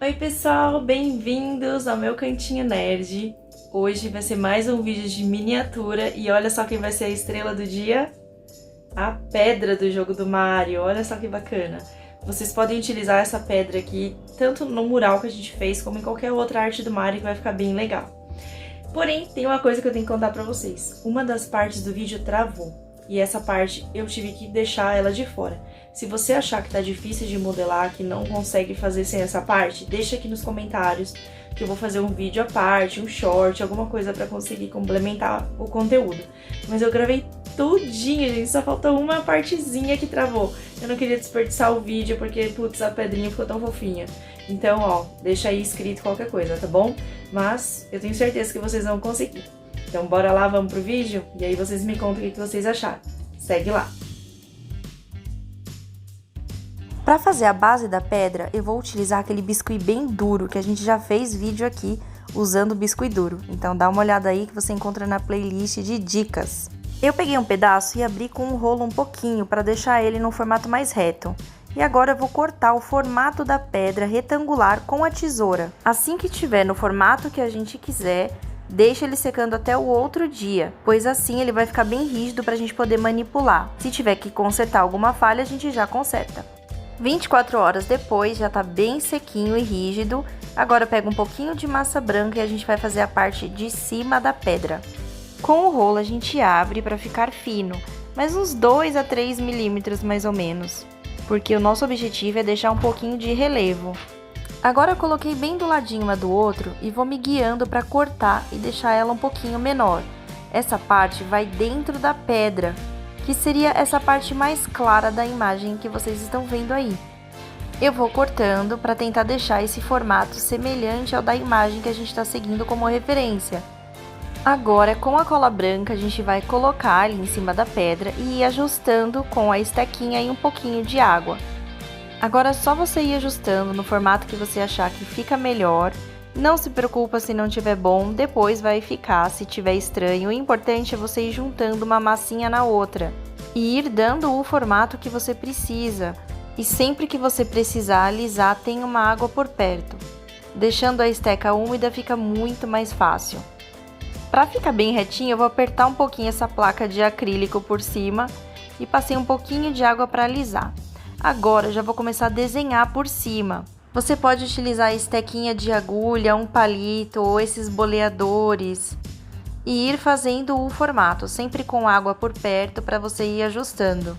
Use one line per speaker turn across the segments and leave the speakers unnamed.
Oi pessoal, bem-vindos ao meu Cantinho Nerd. Hoje vai ser mais um vídeo de miniatura e olha só quem vai ser a estrela do dia. A pedra do jogo do Mario, olha só que bacana. Vocês podem utilizar essa pedra aqui tanto no mural que a gente fez como em qualquer outra arte do Mario que vai ficar bem legal. Porém, tem uma coisa que eu tenho que contar pra vocês. Uma das partes do vídeo travou. E essa parte eu tive que deixar ela de fora. Se você achar que tá difícil de modelar, que não consegue fazer sem essa parte, deixa aqui nos comentários que eu vou fazer um vídeo à parte, um short, alguma coisa pra conseguir complementar o conteúdo. Mas eu gravei tudinho, gente, só faltou uma partezinha que travou. Eu não queria desperdiçar o vídeo porque, putz, a pedrinha ficou tão fofinha. Então, ó, deixa aí escrito qualquer coisa, tá bom? Mas eu tenho certeza que vocês vão conseguir. Então bora lá, vamos pro vídeo? E aí vocês me contam o que vocês acharam. Segue lá!
Para fazer a base da pedra, eu vou utilizar aquele biscuit bem duro, que a gente já fez vídeo aqui usando o biscuit duro. Então dá uma olhada aí que você encontra na playlist de dicas. Eu peguei um pedaço e abri com um rolo um pouquinho para deixar ele no formato mais reto. E agora eu vou cortar o formato da pedra retangular com a tesoura. Assim que tiver no formato que a gente quiser, deixa ele secando até o outro dia, pois assim ele vai ficar bem rígido para a gente poder manipular. Se tiver que consertar alguma falha, a gente já conserta. 24 horas depois, já tá bem sequinho e rígido. Agora pega um pouquinho de massa branca e a gente vai fazer a parte de cima da pedra. Com o rolo a gente abre para ficar fino, mas uns 2 a 3 milímetros mais ou menos, porque o nosso objetivo é deixar um pouquinho de relevo. Agora eu coloquei bem do ladinho uma do outro e vou me guiando para cortar e deixar ela um pouquinho menor. Essa parte vai dentro da pedra, que seria essa parte mais clara da imagem que vocês estão vendo aí. Eu vou cortando para tentar deixar esse formato semelhante ao da imagem que a gente está seguindo como referência. Agora, com a cola branca, a gente vai colocar ali em cima da pedra e ir ajustando com a estequinha e um pouquinho de água. Agora é só você ir ajustando no formato que você achar que fica melhor. Não se preocupa se não tiver bom, depois vai ficar se tiver estranho. O importante é você ir juntando uma massinha na outra e ir dando o formato que você precisa. E sempre que você precisar alisar, tem uma água por perto. Deixando a esteca úmida fica muito mais fácil. Para ficar bem retinho, eu vou apertar um pouquinho essa placa de acrílico por cima e passei um pouquinho de água para alisar. Agora eu já vou começar a desenhar por cima. Você pode utilizar a estequinha de agulha, um palito ou esses boleadores e ir fazendo o formato, sempre com água por perto para você ir ajustando.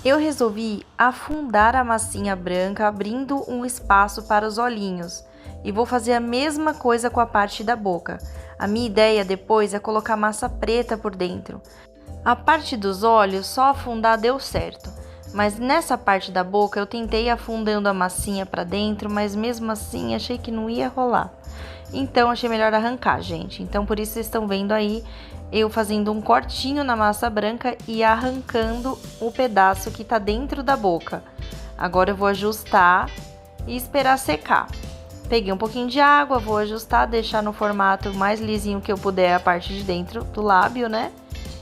Eu resolvi afundar a massinha branca, abrindo um espaço para os olhinhos, e vou fazer a mesma coisa com a parte da boca. A minha ideia depois é colocar massa preta por dentro. A parte dos olhos, só afundar deu certo. Mas nessa parte da boca eu tentei afundando a massinha para dentro, mas mesmo assim achei que não ia rolar. Então achei melhor arrancar, gente. Então por isso vocês estão vendo aí eu fazendo um cortinho na massa branca e arrancando o pedaço que tá dentro da boca. Agora eu vou ajustar e esperar secar. Peguei um pouquinho de água, vou ajustar, deixar no formato mais lisinho que eu puder a parte de dentro do lábio, né?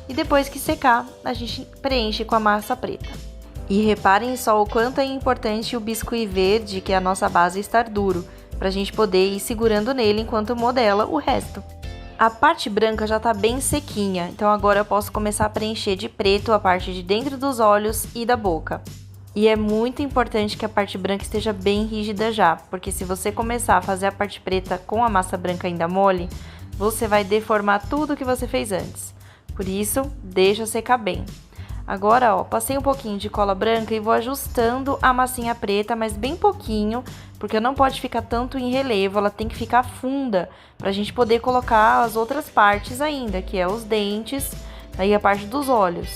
E depois que secar, a gente preenche com a massa preta. E reparem só o quanto é importante o biscuit verde, que é a nossa base, estar duro, para a gente poder ir segurando nele enquanto modela o resto. A parte branca já está bem sequinha, então agora eu posso começar a preencher de preto a parte de dentro dos olhos e da boca. E é muito importante que a parte branca esteja bem rígida já, porque se você começar a fazer a parte preta com a massa branca ainda mole, você vai deformar tudo que você fez antes. Por isso, deixa secar bem. Agora, ó, passei um pouquinho de cola branca e vou ajustando a massinha preta, mas bem pouquinho, porque não pode ficar tanto em relevo, ela tem que ficar funda, pra gente poder colocar as outras partes ainda, que é os dentes, aí a parte dos olhos.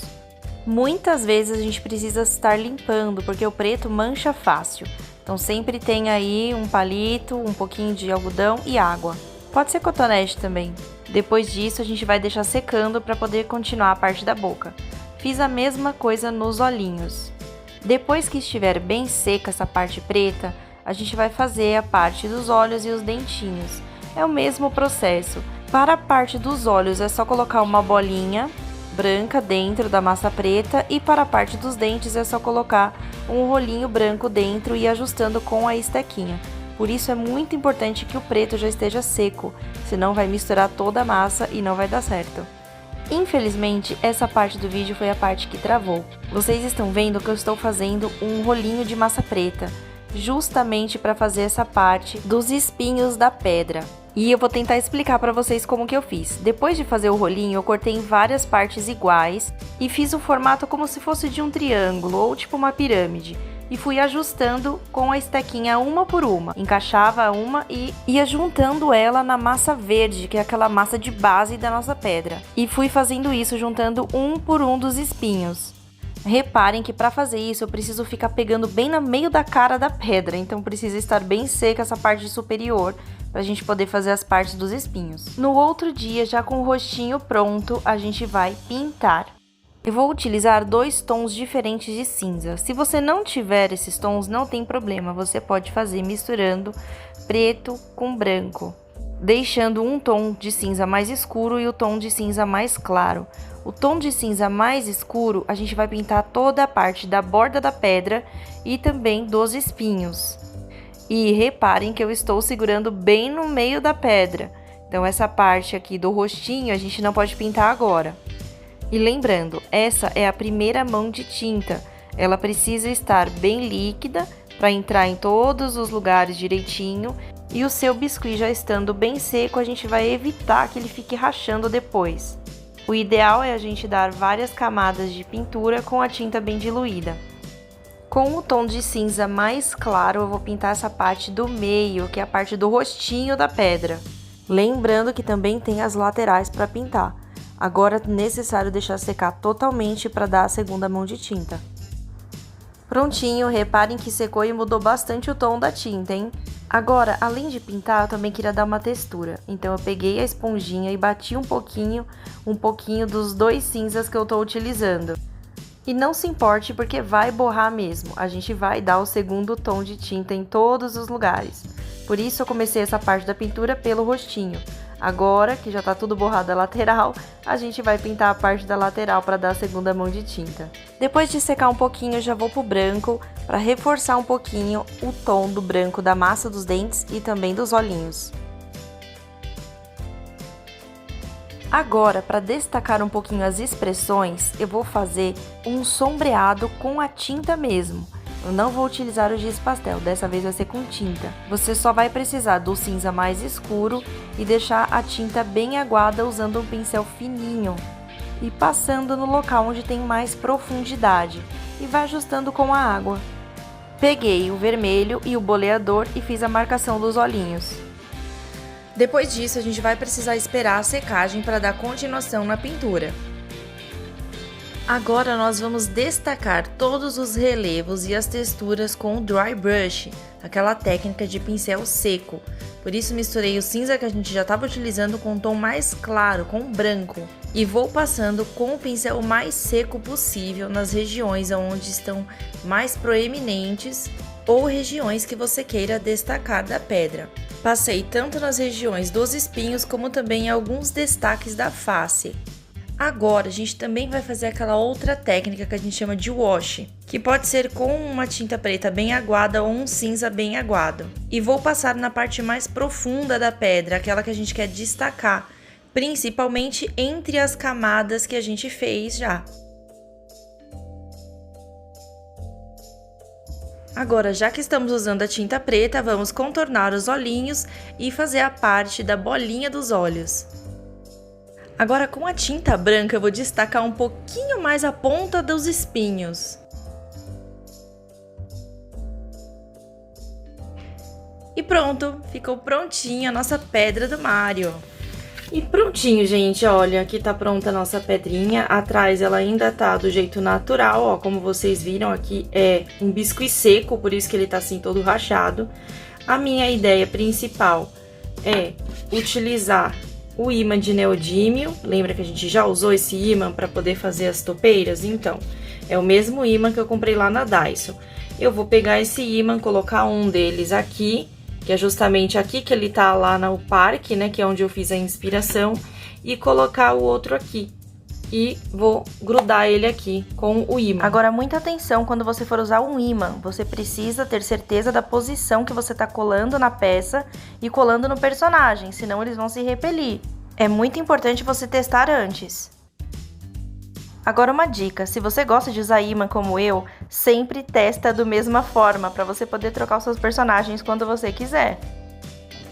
Muitas vezes a gente precisa estar limpando, porque o preto mancha fácil, então sempre tem aí um palito, um pouquinho de algodão e água. Pode ser cotonete também. Depois disso, a gente vai deixar secando para poder continuar a parte da boca. Fiz a mesma coisa nos olhinhos. Depois que estiver bem seca essa parte preta, a gente vai fazer a parte dos olhos e os dentinhos. É o mesmo processo. Para a parte dos olhos é só colocar uma bolinha branca dentro da massa preta e para a parte dos dentes é só colocar um rolinho branco dentro e ir ajustando com a estequinha. Por isso é muito importante que o preto já esteja seco, senão vai misturar toda a massa e não vai dar certo. Infelizmente, essa parte do vídeo foi a parte que travou. Vocês estão vendo que eu estou fazendo um rolinho de massa preta, justamente para fazer essa parte dos espinhos da pedra. E eu vou tentar explicar para vocês como que eu fiz. Depois de fazer o rolinho, eu cortei em várias partes iguais e fiz o formato como se fosse de um triângulo ou tipo uma pirâmide. E fui ajustando com a estequinha uma por uma. Encaixava uma e ia juntando ela na massa verde, que é aquela massa de base da nossa pedra. E fui fazendo isso juntando um por um dos espinhos. Reparem que para fazer isso eu preciso ficar pegando bem no meio da cara da pedra, então precisa estar bem seca essa parte superior para a gente poder fazer as partes dos espinhos. No outro dia, já com o rostinho pronto, a gente vai pintar. Eu vou utilizar 2 tons diferentes de cinza. Se você não tiver esses tons, não tem problema, você pode fazer misturando preto com branco, deixando um tom de cinza mais escuro e o tom de cinza mais claro. O tom de cinza mais escuro, a gente vai pintar toda a parte da borda da pedra e também dos espinhos. E reparem que eu estou segurando bem no meio da pedra. Então essa parte aqui do rostinho a gente não pode pintar agora. E lembrando, essa é a primeira mão de tinta. Ela precisa estar bem líquida para entrar em todos os lugares direitinho. E o seu biscuit já estando bem seco, a gente vai evitar que ele fique rachando depois. O ideal é a gente dar várias camadas de pintura com a tinta bem diluída. Com o tom de cinza mais claro, eu vou pintar essa parte do meio, que é a parte do rostinho da pedra. Lembrando que também tem as laterais para pintar. Agora é necessário deixar secar totalmente para dar a segunda mão de tinta. Prontinho, reparem que secou e mudou bastante o tom da tinta, hein? Agora, além de pintar, eu também queria dar uma textura. Então eu peguei a esponjinha e bati um pouquinho dos 2 cinzas que eu tô utilizando. E não se importe porque vai borrar mesmo, a gente vai dar o segundo tom de tinta em todos os lugares. Por isso eu comecei essa parte da pintura pelo rostinho. Agora que já tá tudo borrado a lateral, a gente vai pintar a parte da lateral para dar a segunda mão de tinta. Depois de secar um pouquinho, eu já vou pro branco para reforçar um pouquinho o tom do branco da massa dos dentes e também dos olhinhos. Agora, para destacar um pouquinho as expressões, eu vou fazer um sombreado com a tinta mesmo. Eu não vou utilizar o giz pastel, dessa vez vai ser com tinta. Você só vai precisar do cinza mais escuro e deixar a tinta bem aguada usando um pincel fininho e passando no local onde tem mais profundidade e vai ajustando com a água. Peguei o vermelho e o boleador e fiz a marcação dos olhinhos. Depois disso, a gente vai precisar esperar a secagem para dar continuação na pintura. Agora nós vamos destacar todos os relevos e as texturas com o dry brush, aquela técnica de pincel seco. Por isso misturei o cinza que a gente já estava utilizando com um tom mais claro, com branco. E vou passando com o pincel mais seco possível nas regiões onde estão mais proeminentes ou regiões que você queira destacar da pedra. Passei tanto nas regiões dos espinhos como também em alguns destaques da face. Agora, a gente também vai fazer aquela outra técnica que a gente chama de wash, que pode ser com uma tinta preta bem aguada ou um cinza bem aguado. E vou passar na parte mais profunda da pedra, aquela que a gente quer destacar, principalmente entre as camadas que a gente fez já. Agora, já que estamos usando a tinta preta, vamos contornar os olhinhos e fazer a parte da bolinha dos olhos. Agora, com a tinta branca, eu vou destacar um pouquinho mais a ponta dos espinhos. E pronto, ficou prontinha a nossa pedra do Mario. E prontinho, gente, olha, aqui tá pronta a nossa pedrinha. Atrás ela ainda tá do jeito natural, ó, como vocês viram, aqui é um biscuit seco, por isso que ele tá assim todo rachado. A minha ideia principal é utilizar o ímã de neodímio. Lembra que a gente já usou esse ímã para poder fazer as topeiras? Então, é o mesmo ímã que eu comprei lá na Daiso. Eu vou pegar esse ímã, colocar um deles aqui, que é justamente aqui que ele tá lá no parque, né, que é onde eu fiz a inspiração, e colocar o outro aqui.
e vou grudar ele aqui com o ímã.
Agora, muita atenção quando você for usar um ímã. Você precisa ter certeza da posição que você tá colando na peça e colando no personagem, senão eles vão se repelir. É muito importante você testar antes. Agora uma dica, se você gosta de usar ímã como eu, sempre testa da mesma forma, para você poder trocar os seus personagens quando você quiser.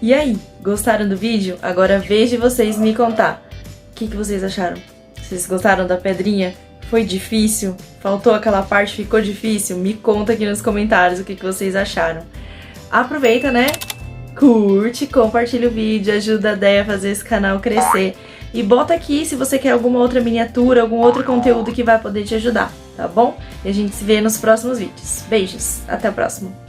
E aí, gostaram do vídeo? Agora vejo vocês me contar. O que vocês acharam? Vocês gostaram da pedrinha? Foi difícil? Faltou aquela parte, ficou difícil? Me conta aqui nos comentários o que vocês acharam. Aproveita, né? Curte, compartilha o vídeo, ajuda a Déia a fazer esse canal crescer. E bota aqui se você quer alguma outra miniatura, algum outro conteúdo que vai poder te ajudar, tá bom? E a gente se vê nos próximos vídeos. Beijos, até o próximo!